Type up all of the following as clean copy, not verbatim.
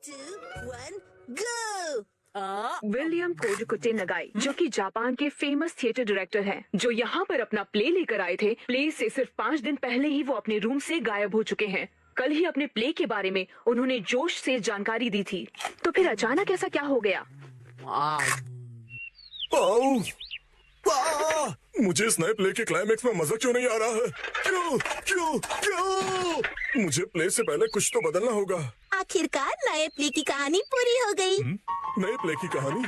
2, 1, go! William कोडुकुटे नगाई, जो कि Japan के फेमस थिएटर डायरेक्टर हैं, जो यहाँ पर अपना प्ले लेकर आए थे। प्ले से सिर्फ 5 दिन पहले ही वो अपने रूम से गायब हो चुके हैं। कल ही अपने प्ले के बारे में उन्होंने जोश से जानकारी दी थी, तो फिर अचानक ऐसा क्या हो गया? मुझे इस नए प्ले के क्लाइमेक्स में मजा क्यों नहीं आ रहा है? क्यों क्यों क्यों? मुझे प्ले से पहले कुछ तो बदलना होगा। आखिरकार नए प्ले की कहानी पूरी हो गई। नए प्ले की कहानी?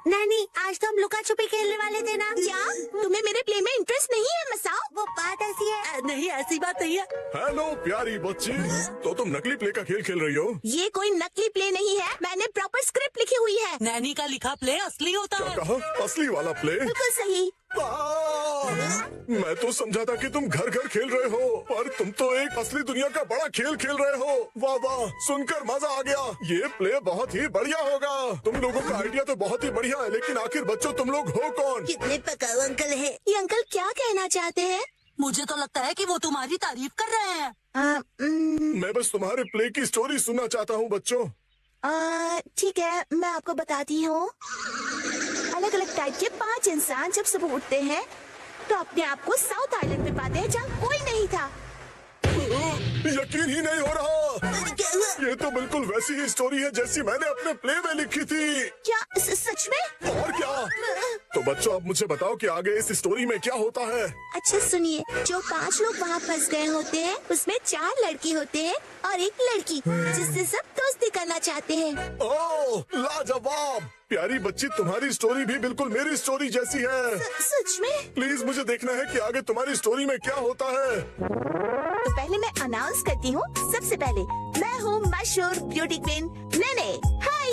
नानी, आज तो हम लुका छुपी खेलने वाले थे ना? क्या तुम्हें मेरे प्ले में इंटरेस्ट नहीं है मसाओ? वो बात ऐसी है। नहीं, ऐसी बात नहीं है। हेलो प्यारी बच्ची, तो तुम नकली प्ले का खेल खेल रही हो? ये कोई नकली प्ले नहीं है, मैंने प्रॉपर स्क्रिप्ट लिखी हुई है। नैनी का लिखा प्ले असली होता क्या है। कहा? असली वाला प्ले? बिल्कुल सही। मैं तो समझा था कि तुम घर घर खेल रहे हो, पर तुम तो एक असली दुनिया का बड़ा खेल खेल रहे हो। वाह वाह, सुनकर मजा आ गया। ये प्ले बहुत ही बढ़िया होगा। तुम लोगों का आइडिया तो बहुत ही बढ़िया है, लेकिन आखिर बच्चों तुम लोग हो कौन? कितने पकाऊ अंकल है। ये अंकल क्या कहना चाहते हैं? मुझे तो लगता है कि वो तुम्हारी तारीफ कर रहे हैं। मैं बस तुम्हारे प्ले की स्टोरी सुनना चाहता हूँ बच्चों। ठीक है, मैं आपको बताती हूँ। अलग अलग टाइप के 5 इंसान जब सुबह उठते हैं तो अपने आप को साउथ आइलैंड पे पाते हैं, जहाँ कोई नहीं था। यकीन ही नहीं हो रहा। ये तो बिल्कुल वैसी ही स्टोरी है जैसी मैंने अपने प्ले में लिखी थी। क्या सच में? और क्या? तो बच्चों, अब मुझे बताओ कि आगे इस स्टोरी में क्या होता है। अच्छा सुनिए, जो 5 लोग वहाँ फंस गए होते हैं, उसमें 4 लड़के होते हैं और 1 लड़की, जिससे सब दोस्ती करना चाहते हैं। ओह लाजवाब! प्यारी बच्ची, तुम्हारी स्टोरी भी बिल्कुल मेरी स्टोरी जैसी है। सच में? प्लीज मुझे देखना है कि आगे तुम्हारी स्टोरी में क्या होता है। तो पहले मैं अनाउंस करती हूँ। सबसे पहले मैं हूँ मशहूर ब्यूटी क्वीन नेने। हाय,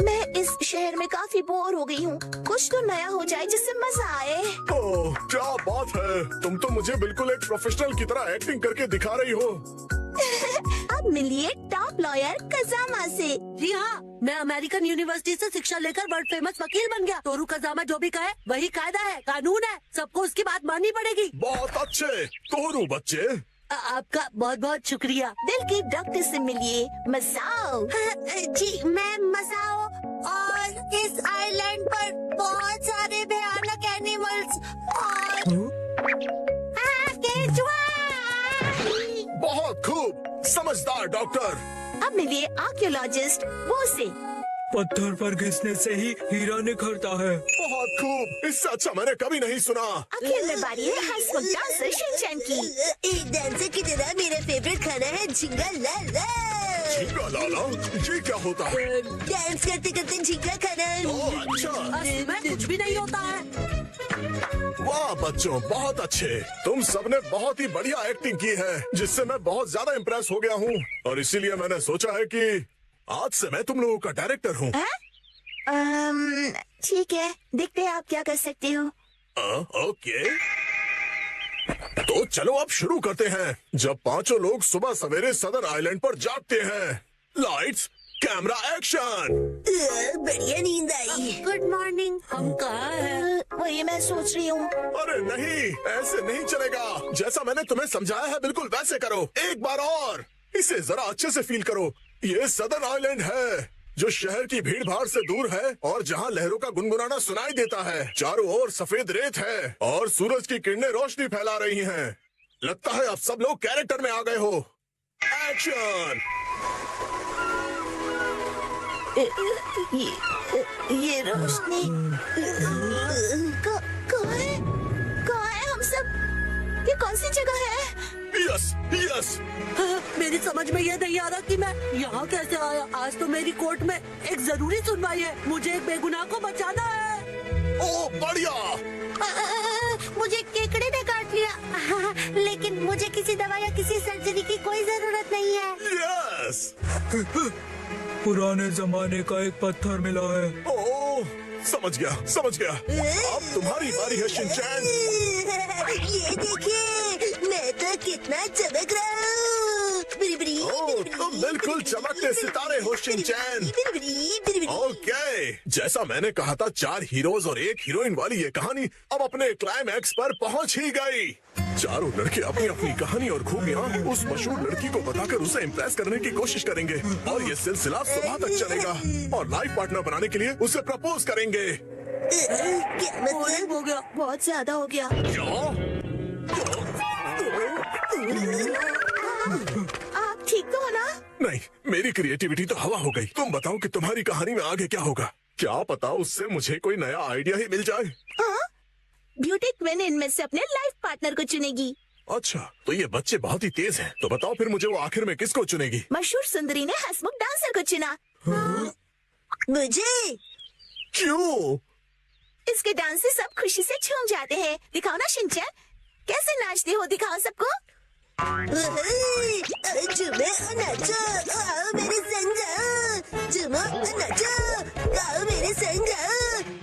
मैं इस शहर में काफी बोर हो गई हूँ। कुछ तो नया हो जाए जिससे मजा आए। ओह क्या बात है, तुम तो मुझे बिल्कुल एक प्रोफेशनल की तरह एक्टिंग करके दिखा रही हो। अब मिलिए टॉप लॉयर कजामा से। जी हाँ, मैं अमेरिकन यूनिवर्सिटी से शिक्षा लेकर वर्ल्ड फेमस वकील बन गया। तोरू कजामा जो भी कहे वही कायदा है, कानून है, सबको उसकी बात माननी पड़ेगी। बहुत अच्छे तोरू बच्चे। आपका बहुत बहुत शुक्रिया। दिल की डॉक्टर से मिलिए मसाओ। जी, मैं मसाओ, और इस आइलैंड पर बहुत सारे भयानक एनिमल्स और केचुआ। बहुत खूब, समझदार डॉक्टर। अब मिलिए आर्कियोलॉजिस्ट वो से। पत्थर पर घिसने से ही हीरा निखरता है। बहुत खूब, इससे अच्छा मैंने कभी नहीं सुना। आखिर में बारी है हाई स्कूल डांसर शिनचैन की। एक डांसर की तरह मेरा फेवरेट खाना है झींगा लाला। झींगा लाला, ये क्या होता है? डांस करते करते झींगा खाना। ओह अच्छा। असली में कुछ भी नहीं होता है। वाह बच्चों, बहुत अच्छे। तुम सबने बहुत ही बढ़िया एक्टिंग की है, जिससे मैं बहुत ज्यादा इम्प्रेस हो गया हूँ, और इसीलिए मैंने सोचा है कि आज से मैं तुम लोगों का डायरेक्टर हूँ। ठीक है, देखते हैं आप क्या कर सकते हो। ओके, तो चलो अब शुरू करते हैं। जब 5 लोग सुबह सवेरे सदर आइलैंड पर जागते हैं। Lights, camera, action. बढ़िया नींद आई। Good morning. हम कहाँ हैं? वही मैं सोच रही हूँ। अरे नहीं, ऐसे नहीं चलेगा। जैसा मैंने तुम्हें समझाया है बिल्कुल वैसे करो। एक बार और, इसे जरा अच्छे से फील करो। ये सदर्न आइलैंड है, जो शहर की भीड़ भाड़ से दूर है और जहाँ लहरों का गुनगुनाना सुनाई देता है। चारों ओर सफेद रेत है और सूरज की किरणें रोशनी फैला रही हैं। लगता है अब सब लोग कैरेक्टर में आ गए हो। एक्शन। ये रोशनी कहाँ है? कहाँ है हम सब? ये कौन सी जगह है? Yes yes. मेरी समझ में ये नहीं आ रहा कि मैं यहाँ कैसे आया। आज तो मेरी कोर्ट में एक जरूरी सुनवाई है। मुझे एक बेगुनाह को बचाना है। ओ बढ़िया। मुझे केकड़े ने काट लिया, लेकिन मुझे किसी दवा या किसी सर्जरी की कोई जरूरत नहीं है। यस। पुराने जमाने का एक पत्थर मिला है। ओह समझ गया समझ गया। अब तुम्हारी बारी है शिनचैन। ये देखिए, मैं तो कितना चमक रहा हूँ। ओह तुम बिल्कुल बिल्कुल चमकते सितारे हो शिनचैन। ओके, जैसा मैंने कहा था 4 हीरोज और 1 हीरोइन वाली ये कहानी अब अपने क्लाइमैक्स पर पहुंच ही गई। चारों लड़के अपनी अपनी कहानी और खूबियां उस मशहूर लड़की को बताकर उसे इम्प्रेस करने की कोशिश करेंगे और ये सिलसिला सुबह तक चलेगा और लाइफ पार्टनर बनाने के लिए उसे प्रपोज करेंगे। क्या मतलब? हो गया। बहुत ज्यादा हो गया। आप ठीक तो हो ना? नहीं, मेरी क्रिएटिविटी तो हवा हो गई। तुम बताओ कि तुम्हारी कहानी में आगे क्या होगा? क्या पता उससे मुझे कोई नया आइडिया ही मिल जाए। हाँ? ब्यूटी क्वीन इनमें से अपने लाइफ पार्टनर को चुनेगी। अच्छा, तो ये बच्चे बहुत ही तेज हैं। तो बताओ फिर मुझे वो आखिर में किसको चुनेगी? मशहूर सुंदरी ने हंसमुख डांसर को चुना। मुझे? क्यों? इसके डांस से सब खुशी से झूम जाते हैं। दिखाओ ना शिनचैन, कैसे नाचते हो, दिखाओ सबको। झूमो नाचो, आओ मेरे संग। झूमो नाचो, आओ मेरे संग।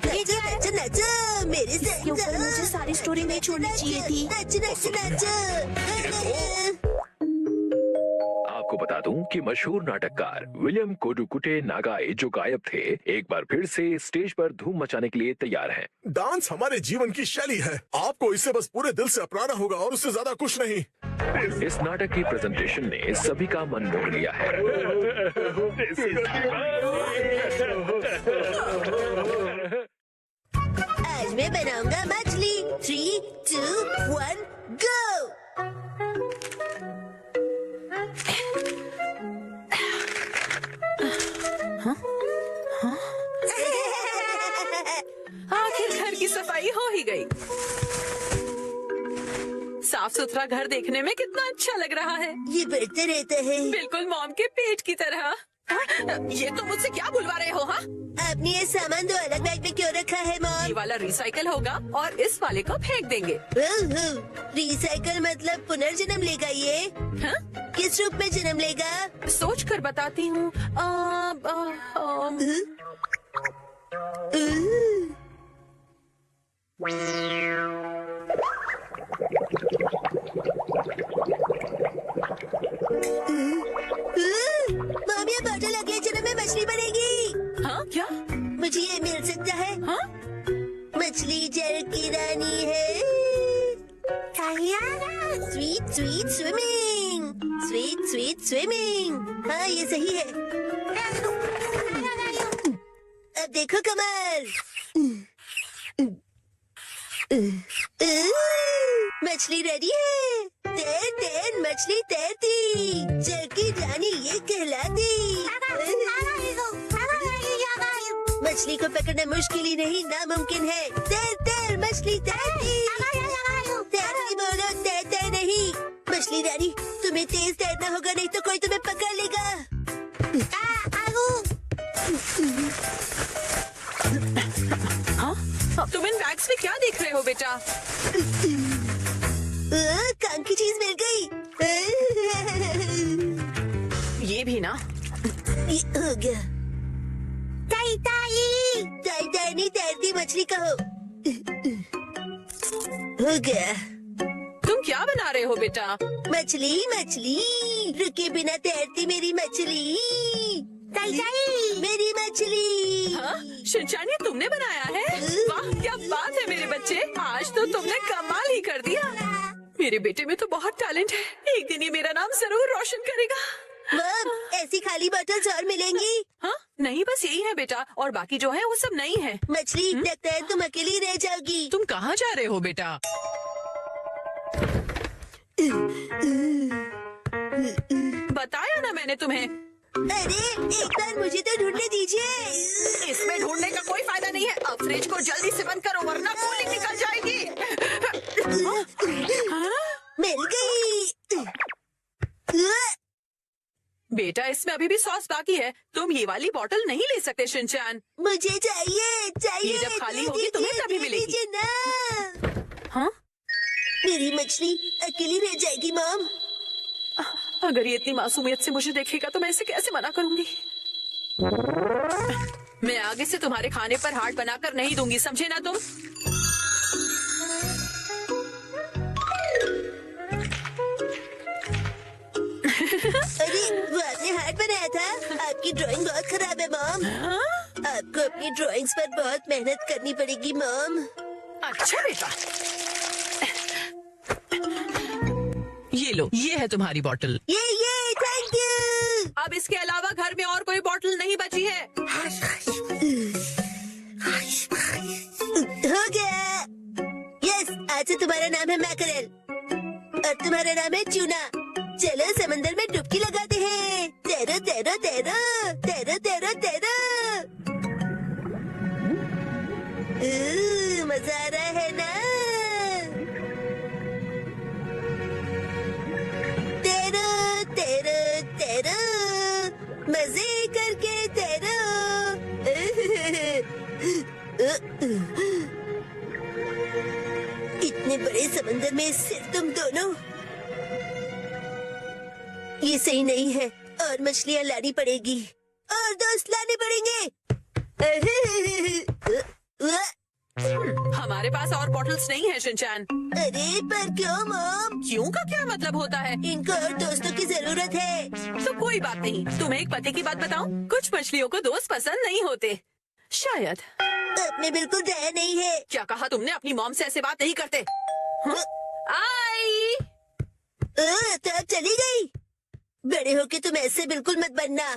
नाचो नाचो नाचो मेरे संग। ऊपर मुझे सारी स्टोरी नहीं छोड़नी चाहिए थी। नाचो नाचो नाचो। आपको बता दूं कि मशहूर नाटककार विलियम कोडुकुटे नागाई जो गायब थे, एक बार फिर से स्टेज पर धूम मचाने के लिए तैयार हैं। डांस हमारे जीवन की शैली है। आपको इसे बस पूरे दिल से अपनाना होगा और उससे ज्यादा कुछ नहीं। इस नाटक की प्रेजेंटेशन ने सभी का मन मोह लिया है। आज मैं बनाऊंगा मछली। 3, 2, 1, गो। आखिर घर की सफाई हो ही गई। साफ सुथरा घर देखने में कितना अच्छा लग रहा है। ये बढ़ता रहता है। बिल्कुल मॉम के पेट की तरह। ये तुम मुझसे क्या बुलवा रहे हो? हाँ, आपने ये सामान 2 अलग बैग में क्यों रखा है ये मॉम? वाला रिसाइकल होगा और इस वाले को फेंक देंगे। रिसाइकल मतलब पुनर्जन्म लेगा ये? हाँ? किस रूप में जन्म लेगा? सोच कर बताती हूँ। मॉम, ये बॉटल अगले जन्म में मछली बनेगी। हाँ क्या? मुझे ये मिल सकता है? हाँ? मछली जल की रानी है। Sweet sweet swimming, sweet sweet swimming. हाँ, ये सही है। अब देखो कमल। मछली रेडी है। तैर तैर मछली तैरती, जल की रानी ये कहलाती। मछली को पकड़ना मुश्किल ही नहीं, नामुमकिन है। तैर तैर मछली तैरती। तैरती बोलो, तैरते नहीं। मछली रानी, तुम्हें तेज तैरना होगा, नहीं तो कोई तुम्हें पकड़ लेगा। हाँ? तुम इन बैग्स में क्या देख रहे हो बेटा? काम की चीज मिल गई। ये भी ना। ये हो गया। ताई ताई ताई ताई नहीं, तैरती मछली कहो। हो गया। तुम क्या बना रहे हो बेटा? मछली मछली, रुके बिना तैरती मेरी मछली। ताई ताई मेरी मछली। हाँ? शिनचैन, ये तुमने बनाया है? वाह, क्या बात है मेरे बच्चे, आज तो तुमने कमाल ही कर दिया। मेरे बेटे में तो बहुत टैलेंट है, एक दिन ये मेरा नाम जरूर रोशन करेगा। मॉम, ऐसी खाली बॉटल्स और मिलेंगी? हाँ? नहीं, बस यही है बेटा, और बाकी जो है वो सब नहीं है। मछली, लगता है तुम अकेली रह जाओगी। तुम कहाँ जा रहे हो बेटा? बताया ना मैंने तुम्हें। अरे, एक बार मुझे तो ढूंढने दीजिए। इसमें ढूंढने का कोई फायदा नहीं है। अब फ्रिज को जल्दी से बंद करो वरना कूलिंग निकल जाएगी। मिल गई। बेटा, इसमें अभी भी सॉस बाकी है, तुम ये वाली बोतल नहीं ले सकते शिनचैन। मुझे चाहिए चाहिए। ये जब खाली होगी तुम्हें तभी मिलेगी। दीजिए ना। हाँ? मेरी मछली अकेली रह जाएगी मॉम। अगर ये इतनी मासूमियत से मुझे देखेगा तो मैं इसे कैसे मना करूंगी? मैं आगे से तुम्हारे खाने पर हाथ बनाकर नहीं दूंगी, समझे ना तुम? अरे वो आपने हार्ट बनाया था। आपकी ड्राइंग बहुत खराब है मॉम। आपको अपनी ड्राइंग्स पर बहुत मेहनत करनी पड़ेगी मॉम। अच्छा बेटा, ये लो, ये है तुम्हारी बॉटल। ये थैंक यू। अब इसके अलावा घर में और कोई बॉटल नहीं बची है। हो गया। यस, आज से तुम्हारा नाम है मैकरेल और तुम्हारा नाम है चूना। चलो समंदर में डुबकी लगाते हैं। तैरो तैरो तैरो तैरो तैरो तैरो। मजा आ रहा है ना? तैरो तैरो तैरो, मजे करके तैरो। इतने बड़े समंदर में सिर्फ तुम दोनों? ये सही नहीं है और मछलियाँ लानी पड़ेगी और दोस्त लाने पड़ेंगे। हमारे पास और बॉटल्स नहीं है शिनचैन। अरे पर क्यों मॉम? क्यों का क्या मतलब होता है? इनको और दोस्तों की जरूरत है। तो कोई बात नहीं, तुम्हें एक पते की बात बताऊं? कुछ मछलियों को दोस्त पसंद नहीं होते, शायद। आपने बिल्कुल दया नहीं है। क्या कहा तुमने? अपनी मॉम से ऐसे बात नहीं करते। आई तो अब चली गई। बड़े होके तुम ऐसे बिल्कुल मत बनना।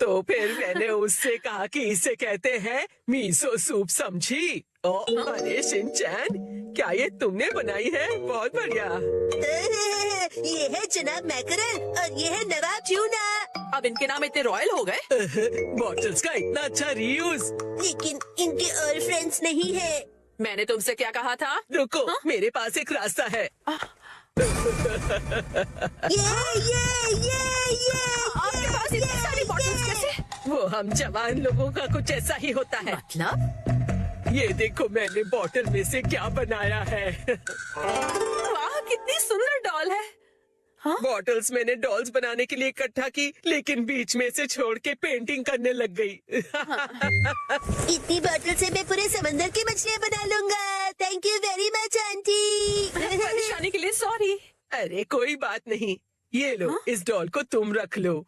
तो फिर मैंने उससे कहा कि इसे कहते हैं मीसो सूप, समझी? अरे शिनचैन, क्या ये तुमने बनाई है? बहुत बढ़िया। ये है जनाब मैकरल और ये है नवाब चूना। अब इनके नाम इतने रॉयल हो गए। बॉटल्स का इतना अच्छा रीयूज। लेकिन इनके और फ्रेंड्स नहीं है। मैंने तुमसे क्या कहा था? रुको, मेरे पास एक रास्ता है। आपके पास इतनी सारी बॉटल्स कैसे? वो हम जवान लोगों का कुछ ऐसा ही होता है। मतलब? ये देखो मैंने बॉटल में से क्या बनाया है। वाह, कितनी सुंदर डॉल है। बॉटल्स मैंने डॉल्स बनाने के लिए इकट्ठा की, लेकिन बीच में से छोड़ के पेंटिंग करने लग गई। इतनी बॉटल से मैं पूरे समंदर की मछलियाँ बना लूंगा। Thank you very much aunty. परेशानी के लिए सॉरी। अरे कोई बात नहीं, ये लो, इस डॉल को तुम रख लो।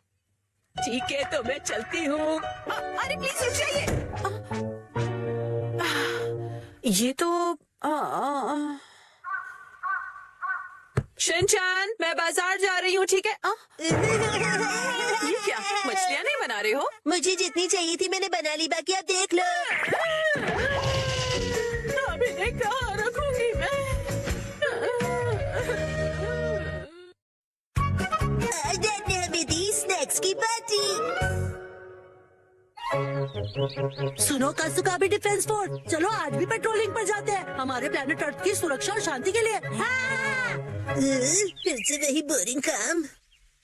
ठीक है, तो मैं चलती हूँ। अरे प्लीज रुक जाइए। ये तो शिनचैन, मैं बाजार जा रही हूँ, ठीक है? ये क्या, मछलियाँ नहीं बना रहे हो? मुझे जितनी चाहिए थी मैंने बना ली, बाकी आप देख लो। अब इन्हें कहाँ रखूंगी मैं? आज डैड ने हमें दी स्नैक्स की पार्टी। सुनो कासुका भी डिफेंस फोर्स, चलो आज भी पेट्रोलिंग पर जाते हैं, हमारे प्लेनेट अर्थ की सुरक्षा और शांति के लिए। फिर से वही बोरिंग काम।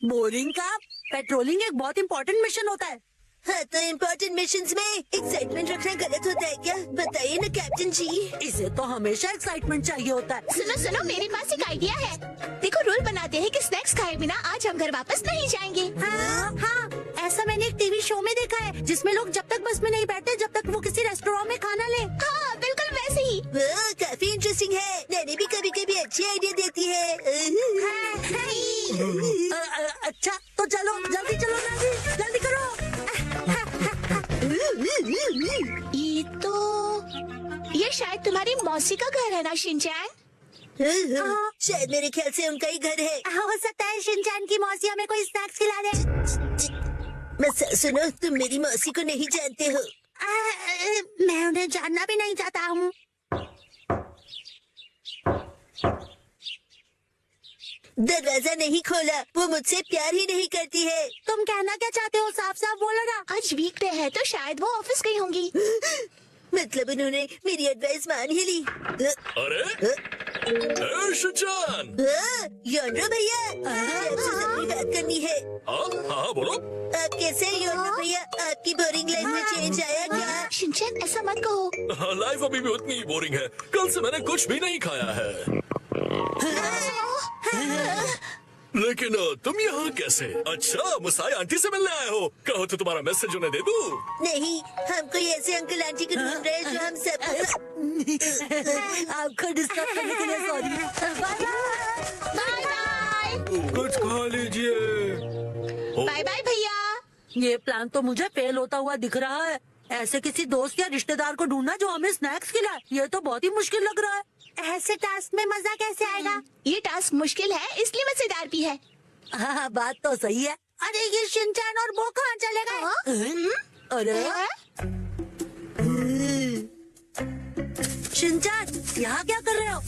बोरिंग काम? पेट्रोलिंग एक बहुत इंपॉर्टेंट मिशन होता है। हाँ, तो इम्पोर्टेंट मिशंस में एक्साइटमेंट रखना गलत होता है क्या? बताइए ना कैप्टन जी। इसे तो हमेशा एक्साइटमेंट चाहिए होता है। सुनो सुनो, मेरे पास एक आइडिया है। देखो, रूल बनाते हैं कि स्नैक्स खाए बिना आज हम घर वापस नहीं जाएंगे। हाँ, ऐसा मैंने एक टीवी शो में देखा है, जिसमें लोग जब तक बस में नहीं बैठते जब तक वो किसी रेस्टोरेंट में खाना ले। हाँ, बिल्कुल वैसे ही। वो काफी इंटरेस्टिंग है। नैनी भी कभी कभी अच्छी आइडिया देती है। अच्छा, तो चलो जल्दी चलो, जल्दी करो। ये शायद तुम्हारी मौसी का घर है ना शिनचैन? शायद मेरे ख्याल से उनका ही घर है। हो सकता है शिनचैन की मौसी हमें कोई स्नैक्स खिला दे। मैं सुनो, तुम मेरी मौसी को नहीं जानते हो। मैं उन्हें जानना भी नहीं चाहता हूँ। दरवाजा नहीं खोला, वो मुझसे प्यार ही नहीं करती है। तुम कहना क्या चाहते हो? साफ साफ बोलो ना। आज वीकडे है तो शायद वो ऑफिस गई होंगी। मतलब उन्होंने मेरी एडवाइस मान ही ली। अरे शिनचैन, योंड्रो भैया, आपसे जरूरी बात करनी है। हाँ बोलो। आप कैसे हैं योंड्रो भैया? आपकी बोरिंग लाइफ में चेंज आया क्या? शिनचैन, ऐसा मत कहो। लाइफ अभी भी उतनी ही बोरिंग है। कल से मैंने कुछ भी नहीं खाया है। लेकिन तुम यहाँ कैसे? अच्छा, मुसाई आंटी से मिलने आए हो। कहो तो तुम्हारा मैसेज उन्हें दे दूँ? नहीं, हम कोई ऐसे अंकल आंटी को ढूंढ रहे हैं जो हम सब। आपको डिस्टर्ब करने के लिए sorry. Bye bye. Bye bye. Bye. कुछ खा लीजिए। बाय बाय भैया। ये प्लान तो मुझे फेल होता हुआ दिख रहा है। ऐसे किसी दोस्त या रिश्तेदार को ढूंढना जो हमें स्नैक्स खिलाए, ये तो बहुत ही मुश्किल लग रहा है। ऐसे टास्क में मजा कैसे आएगा? ये टास्क मुश्किल है इसलिए मजेदार भी है। हाँ, बात तो सही है। अरे ये शिनचैन और वो कहाँ चले गए? अरे शिनचैन, यहाँ क्या कर रहे हो?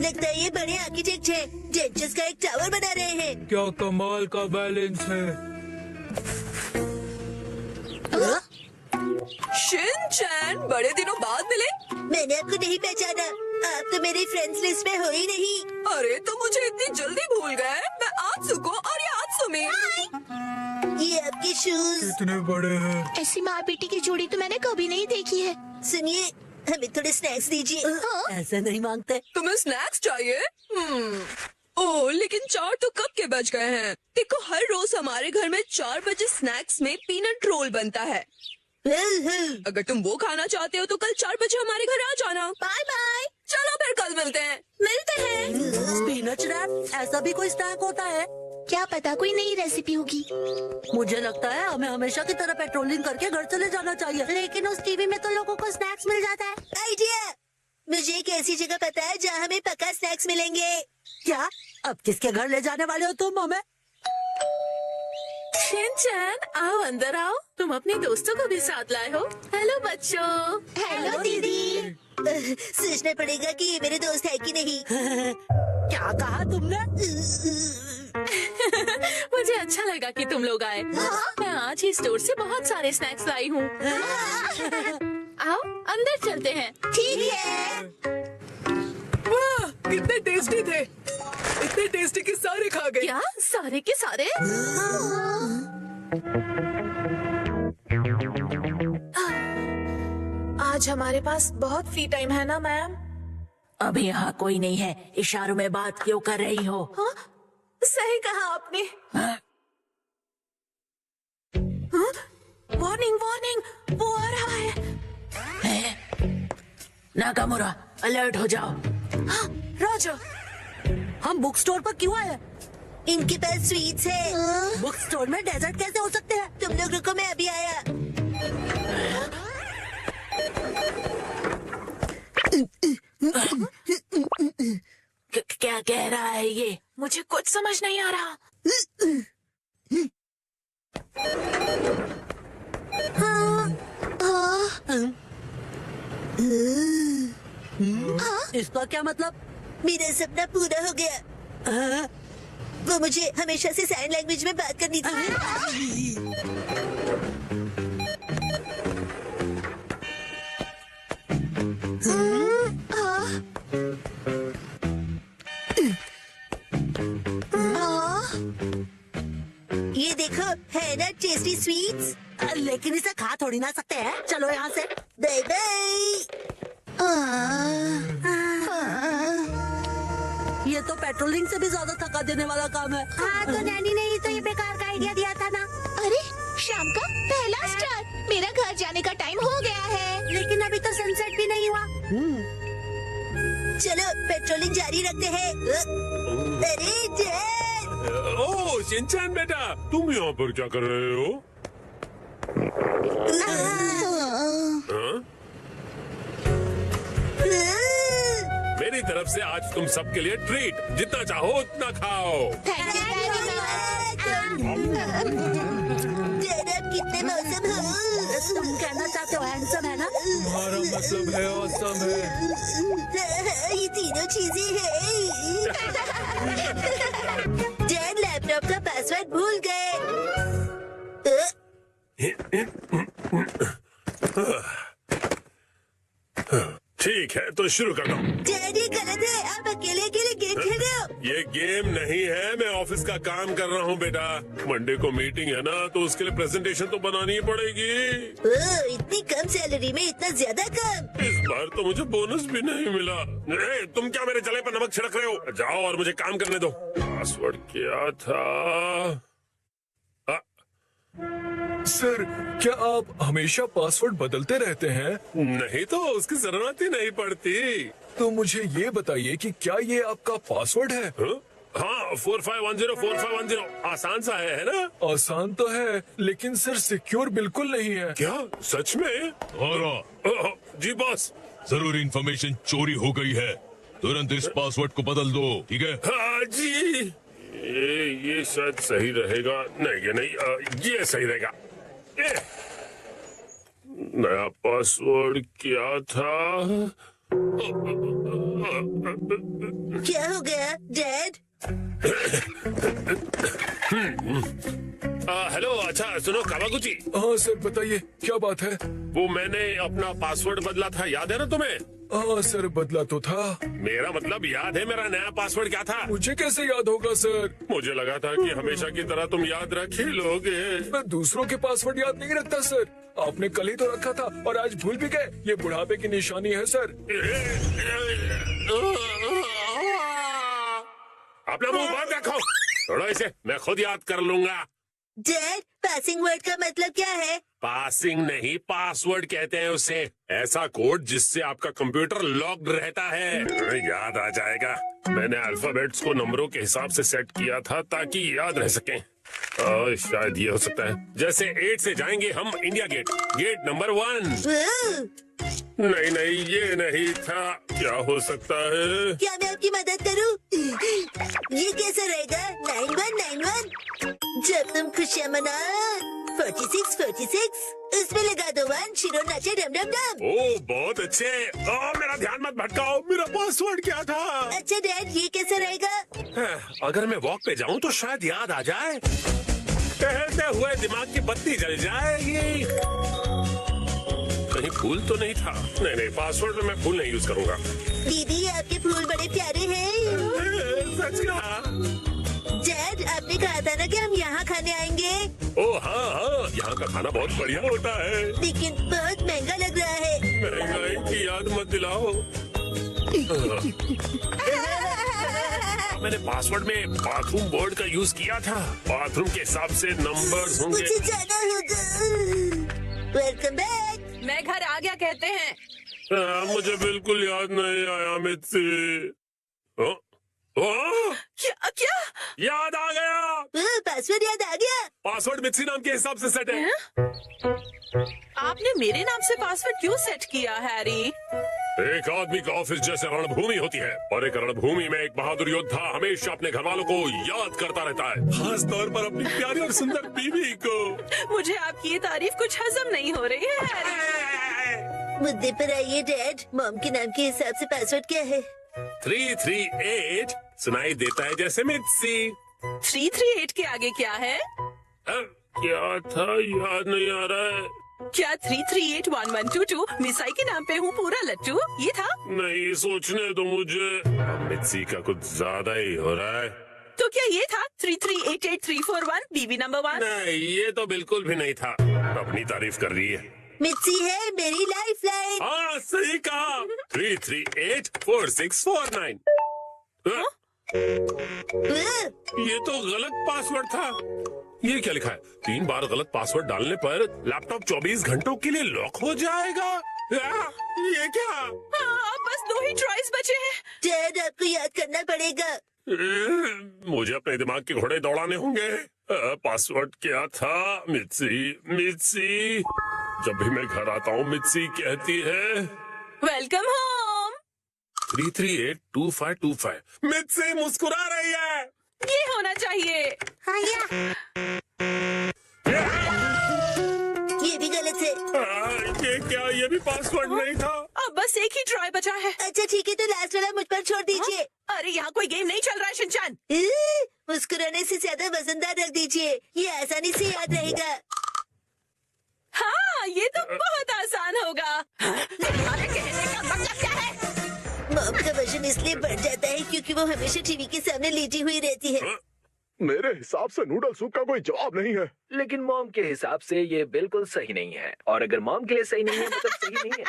लगता है ये बड़े आर्किटेक्ट है, जेंचस का एक टावर बना रहे हैं। क्या कमाल का बैलेंस है। शिनचैन, बड़े दिनों बाद मिले। मैंने आपको नहीं पहचाना, आप तो मेरे फ्रेंड्स लिस्ट में हो ही नहीं। अरे तो मुझे इतनी जल्दी भूल गए। मैं आत्सुको और ये आत्सुमी। ये आपके शूज। इतने बड़े हैं। ऐसी माँ बेटी की जोड़ी तो मैंने कभी नहीं देखी है। सुनिए, हमें थोड़े स्नैक्स दीजिए। ऐसे नहीं मांगते। तुम्हें स्नैक्स चाहिए? ओह, लेकिन 4 तो कब के बज गए हैं। देखो, हर रोज हमारे घर में 4 बजे स्नैक्स में पीनट रोल बनता है। अगर तुम वो खाना चाहते हो तो कल 4 बजे हमारे घर आ जाना। Bye bye. चलो फिर कल मिलते हैं। मिलते हैं। स्पिनच रैप, ऐसा भी कोई स्नैक होता है? क्या पता कोई नई रेसिपी होगी। मुझे लगता है हमें हमेशा की तरह पेट्रोलिंग करके घर चले जाना चाहिए। लेकिन उस टीवी में तो लोगों को स्नैक्स मिल जाता है। आइडिया, मुझे एक ऐसी जगह पता है जहाँ हमें पक्का स्नैक्स मिलेंगे। क्या? अब किसके घर ले जाने वाले हो तुम हमें? शिनचैन, आओ अंदर आओ। तुम अपने दोस्तों को भी साथ लाए हो। हेलो बच्चों। हेलो दीदी। सोचना पड़ेगा कि ये मेरे दोस्त है कि नहीं। क्या कहा तुमने? मुझे अच्छा लगा कि तुम लोग आए। मैं आज ही स्टोर से बहुत सारे स्नैक्स लाई हूँ। आओ अंदर चलते हैं। ठीक है। वाह, कितने टेस्टी थे। इतने टेस्टी कि सारे खा गए। क्या सारे के सारे? आज हमारे पास बहुत फ्री टाइम है ना मैम? अभी यहाँ कोई नहीं है, इशारों में बात क्यों कर रही हो? हाँ? सही कहा आपने। वार्निंग वार्निंग, वो आ रहा है। नाकामुरा, अलर्ट हो जाओ। हाँ, राजा। हम बुक स्टोर पर क्यों आए? इनके पास स्वीट्स है। बुक स्टोर में डेजर्ट कैसे हो सकते हैं? तुम लोग रुको, मैं अभी आया। क्या कह रहा है ये? मुझे कुछ समझ नहीं आ रहा। इसका क्या मतलब? मेरा सपना पूरा हो गया। वो मुझे हमेशा से साइन लैंग्वेज में बात करनी थी। ये देखो, है ना टेस्टी स्वीट्स। लेकिन इसे खा थोड़ी ना सकते हैं। चलो यहाँ से। Bye bye. ये तो पेट्रोलिंग से भी ज्यादा थका देने वाला काम है। हाँ, तो नैनी ने ही तो ये बेकार का आइडिया दिया था ना। अरे शाम का पहला स्टार। मेरा घर जाने का टाइम हो गया है। लेकिन अभी तो सनसेट भी नहीं हुआ। चलो पेट्रोलिंग जारी रखते हैं। अरे डैड। ओह शिनचैन बेटा, तुम यहाँ पर क्या कर रहे हो? हाँ? मेरी तरफ से आज तुम सबके लिए ट्रीट, जितना चाहो उतना खाओ। Thank you very much. Dad, आप कितने मौसम हो। तुम कहना चाहते हो हैंडसम है ना? तुम्हारा मतलब है ऑसम है। ये तीनों चीजें हैं। डैड लैपटॉप का पासवर्ड भूल गए। ठीक है तो शुरू कर दो। डैडी गलत है, आप अकेले अकेले गेम खेल रहे हो। ये गेम नहीं है, मैं ऑफिस का काम कर रहा हूँ बेटा। मंडे को मीटिंग है ना, तो उसके लिए प्रेजेंटेशन तो बनानी ही पड़ेगी। इतनी कम सैलरी में इतना ज्यादा काम। इस बार तो मुझे बोनस भी नहीं मिला। तुम क्या मेरे जले पर नमक छिड़क रहे हो? जाओ और मुझे काम करने दो। पासवर्ड क्या था? सर, क्या आप हमेशा पासवर्ड बदलते रहते हैं? नहीं तो उसकी जरूरत ही नहीं पड़ती। तो मुझे ये बताइए कि क्या ये आपका पासवर्ड है? हाँ, 4510 आसान सा है ना? आसान तो है, लेकिन सर सिक्योर बिल्कुल नहीं है। क्या सच में? जी बॉस। जरूरी इंफॉर्मेशन चोरी हो गई है, तुरंत इस पासवर्ड को बदल दो, ठीक है? हाँ जी। ये शायद सही रहेगा। नहीं ये नहीं, ये सही रहेगा। नया पासवर्ड क्या था? क्या हो गया डैड? हेलो, अच्छा सुनो कावागुची। हाँ सर, बताइए क्या बात है? वो मैंने अपना पासवर्ड बदला था, याद है ना तुम्हें? हाँ सर, बदला तो था। मेरा मतलब याद है मेरा नया पासवर्ड क्या था? मुझे कैसे याद होगा सर? मुझे लगा था कि हमेशा की तरह तुम याद रख ही लोगे। मैं दूसरों के पासवर्ड याद नहीं रखता सर। आपने कल ही तो रखा था और आज भूल भी गए। ये बुढ़ापे की निशानी है सर। अपना मुंह बंद रखो, छोड़ो इसे, मैं खुद याद कर लूंगा। डैड, पासिंग वर्ड का मतलब क्या है? पासिंग नहीं, पासवर्ड कहते हैं उसे। ऐसा कोड जिससे आपका कंप्यूटर लॉक्ड रहता है। याद आ जाएगा। मैंने अल्फाबेट्स को नंबरों के हिसाब से सेट किया था ताकि याद रह सकें। शायद ये हो सकता है। जैसे 8 से जाएंगे हम इंडिया गेट, गेट नंबर 1। नहीं नहीं, ये नहीं था। क्या हो सकता है? क्या मैं आपकी मदद करूं? ये कैसे रहेगा? 9191। जब तुम खुशियाँ मना 46 इसमें लगा दो 1, शिरो नाचे डम डम डम। ओ बहुत अच्छे। मेरा ध्यान मत भटकाओ, मेरा पासवर्ड क्या था? अच्छा डैड, ये कैसे रहेगा? अगर मैं वॉक पे जाऊं तो शायद याद आ जाए। टहलते हुए दिमाग की बत्ती जल जाएगी। कहीं फूल तो नहीं था? नहीं, पासवर्ड में मैं फूल नहीं यूज करूंगा। दीदी, आपके फूल बड़े प्यारे हैं। सच कहा। डैड, आपने कहा था ना कि हम यहाँ खाने आएंगे। ओ हाँ, यहाँ का खाना बहुत बढ़िया होता है, लेकिन बहुत महंगा लग रहा है। महंगाई की याद मत दिलाओ। मैंने पासवर्ड में बाथरूम वर्ड का यूज किया था। बाथरूम के हिसाब से नंबर्स होंगे। मुझे जाना होगा। Welcome back. मैं घर आ गया कहते हैं। मुझे बिल्कुल याद नहीं आया मित्सी। क्या? याद आ गया। पासवर्ड याद आ गया। पासवर्ड मित्सी नाम के हिसाब से सेट है। आपने मेरे नाम से पासवर्ड क्यों सेट किया हैरी? एक आदमी का ऑफिस जैसे रणभूमि होती है, और एक रणभूमि में एक बहादुर योद्धा हमेशा अपने घर वालों को याद करता रहता है, खास तौर पर अपनी प्यारी और सुंदर बीवी को। मुझे आपकी ये तारीफ कुछ हजम नहीं हो रही है हैरी। मुद्दे पर आइए डैड। मॉम के नाम के हिसाब से पासवर्ड क्या है? 338 सुनाई देता है जैसे मित्सी। 338 के आगे क्या है? क्या था, याद नहीं आ रहा है। क्या 3381122 मिसाई के नाम पे हूँ पूरा लट्टू, ये था? नहीं, सोचने दो मुझे। मित्सी का कुछ ज्यादा ही हो रहा है। तो क्या ये था 3388341 बीबी नंबर 1? नहीं, ये तो बिल्कुल भी नहीं था। अपनी तारीफ कर रही है। मिर्ची है मेरी लाइफ लाइन। हाँ सही कहा। 3384649। ये तो गलत पासवर्ड था। ये क्या लिखा है? 3 बार गलत पासवर्ड डालने पर लैपटॉप 24 घंटों के लिए लॉक हो जाएगा। ये क्या? हाँ, अब बस 2 ही ट्राइज बचे हैं। डैड, आपको याद करना पड़ेगा। मुझे अपने दिमाग के घोड़े दौड़ाने होंगे। पासवर्ड क्या था? मित्सी। जब भी मैं घर आता हूँ मित्सी कहती है वेलकम होम। 3382525। मित्सी मुस्कुरा रही है। ये होना चाहिए। ये भी गलत है। ये क्या? ये भी पासवर्ड नहीं था। अब बस एक ही ट्राई बचा है। अच्छा ठीक है, तो लास्ट वाला मुझ पर छोड़ दीजिए। अरे यहाँ कोई गेम नहीं चल रहा है शिनचैन। मुस्कुराने से ज्यादा वजनदार रख दीजिए, ये आसानी से याद रहेगा। हाँ, ये तो बहुत आसान होगा। तुम्हारे कहने का मतलब क्या है? मॉम का वजन इसलिए बढ़ जाता है क्योंकि वो हमेशा टीवी के सामने लेटी हुई रहती है। मेरे हिसाब से नूडल सूप का कोई जवाब नहीं है। लेकिन मॉम के हिसाब से ये बिल्कुल सही नहीं है, और अगर मॉम के लिए सही नहीं है मतलब सही नहीं है।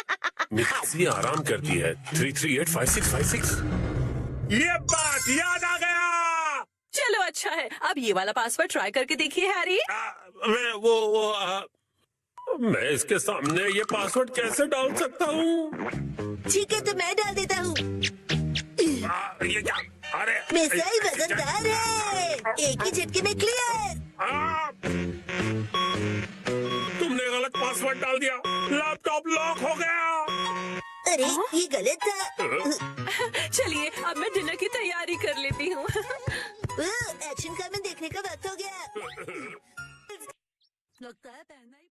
मित्सी आराम करती है। 3385656। ये बात याद आ गया। चलो अच्छा है, अब ये वाला पासवर्ड ट्राई करके देखिए हैरी। मैं इसके सामने ये पासवर्ड कैसे डाल सकता हूँ? ठीक है तो मैं डाल देता हूँ। ये क्या? अरे मिसाइल वजनदार है, एक ही झटके में क्लियर। तुमने गलत पासवर्ड डाल दिया, लैपटॉप लॉक हो गया। अरे ये गलत था। चलिए अब मैं डिनर की तैयारी कर लेती हूँ। एक्शन फिल्म देखने का वक्त हो गया। लगता है पहना ही